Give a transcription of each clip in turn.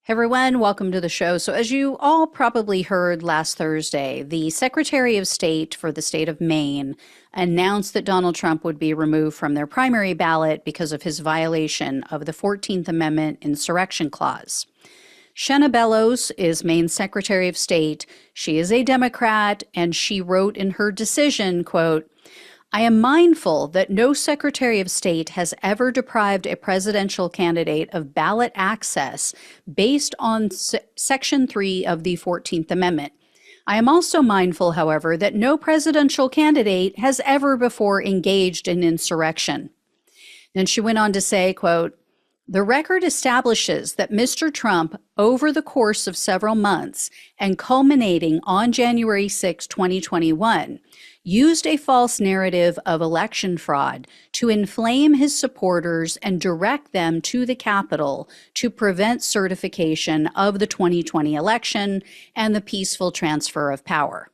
Hey everyone, welcome to the show. So, as you all probably heard last Thursday, the Secretary of State for the state of Maine announced that Donald Trump would be removed from their primary ballot because of his violation of the 14th Amendment insurrection clause. Shenna Bellows is Maine's Secretary of State. She is a Democrat, and she wrote in her decision, quote, I am mindful that no Secretary of State has ever deprived a presidential candidate of ballot access based on Section 3 of the 14th Amendment. I am also mindful, however, that no presidential candidate has ever before engaged in insurrection. Then she went on to say, quote, the record establishes that Mr. Trump, over the course of several months and culminating on January 6, 2021, used a false narrative of election fraud to inflame his supporters and direct them to the Capitol to prevent certification of the 2020 election and the peaceful transfer of power.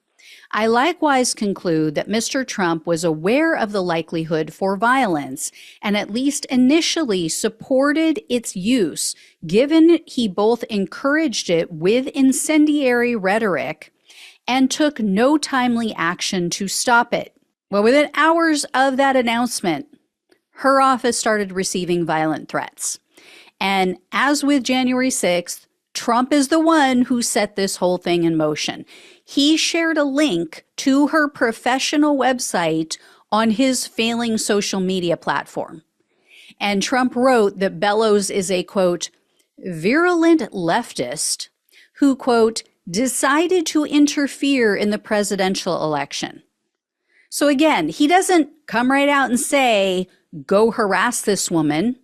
I likewise conclude that Mr. Trump was aware of the likelihood for violence and at least initially supported its use, given he both encouraged it with incendiary rhetoric and took no timely action to stop it. Well, within hours of that announcement, her office started receiving violent threats. And as with January 6th, Trump is the one who set this whole thing in motion. He shared a link to her professional website on his failing social media platform. And Trump wrote that Bellows is a, quote, virulent leftist who, quote, decided to interfere in the presidential election. So again, he doesn't come right out and say, go harass this woman,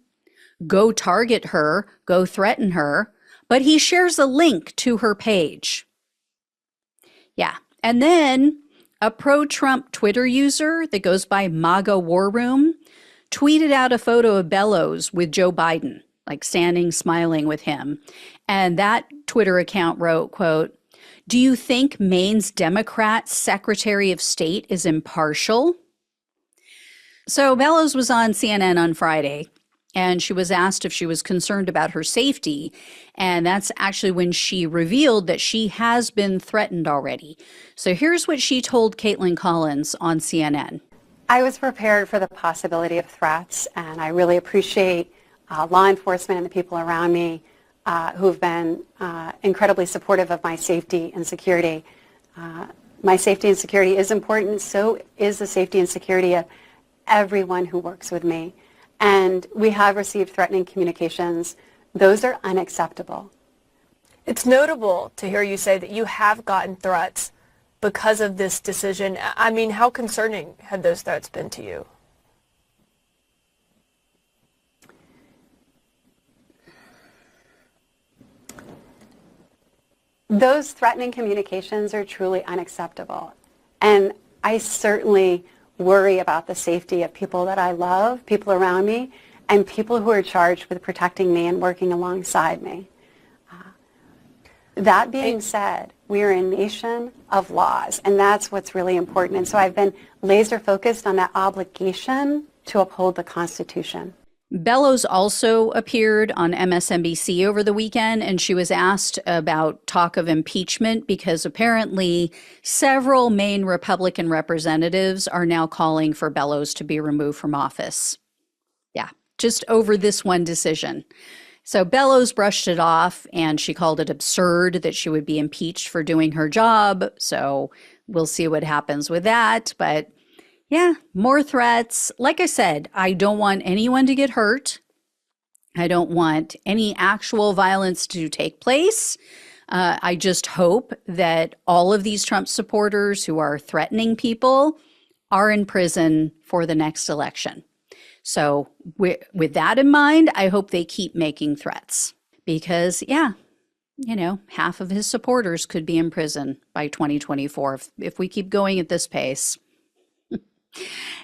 go target her, go threaten her, but he shares a link to her page. Yeah. And then a pro-Trump Twitter user that goes by MAGA War Room tweeted out a photo of Bellows with Joe Biden, like standing, smiling with him. And that Twitter account wrote, quote, do you think Maine's Democrat Secretary of State is impartial? So Bellows was on CNN on Friday, and she was asked if she was concerned about her safety. And that's actually when she revealed that she has been threatened already. So here's what she told Caitlin Collins on CNN. I was prepared for the possibility of threats, and I really appreciate law enforcement and the people around me who've been incredibly supportive of my safety and security. My safety and security is important, so is the safety and security of everyone who works with me. And we have received threatening communications. Those are unacceptable. It's notable to hear you say that you have gotten threats because of this decision. I mean, how concerning had those threats been to you? Those threatening communications are truly unacceptable. And I certainly worry about the safety of people that I love, people around me, and people who are charged with protecting me and working alongside me. That being said, we are a nation of laws, and that's what's really important. And so I've been laser focused on that obligation to uphold the Constitution. Bellows also appeared on MSNBC over the weekend, and she was asked about talk of impeachment because apparently several Maine Republican representatives are now calling for Bellows to be removed from office. Yeah, just over this one decision. So Bellows brushed it off, and she called it absurd that she would be impeached for doing her job. So we'll see what happens with that. But yeah, more threats. Like I said, I don't want anyone to get hurt. I don't want any actual violence to take place. I just hope that all of these Trump supporters who are threatening people are in prison for the next election. So with that in mind, I hope they keep making threats because, yeah, you know, half of his supporters could be in prison by 2024 if we keep going at this pace.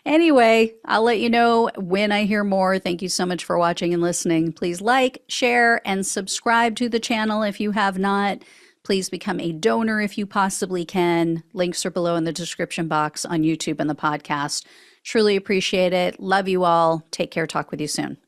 Anyway, I'll let you know when I hear more. Thank you so much for watching and listening. Please like, share, and subscribe to the channel if you have not. Please become a donor if you possibly can. Links are below in the description box on YouTube and the podcast. Truly appreciate it. Love you all. Take care. Talk with you soon.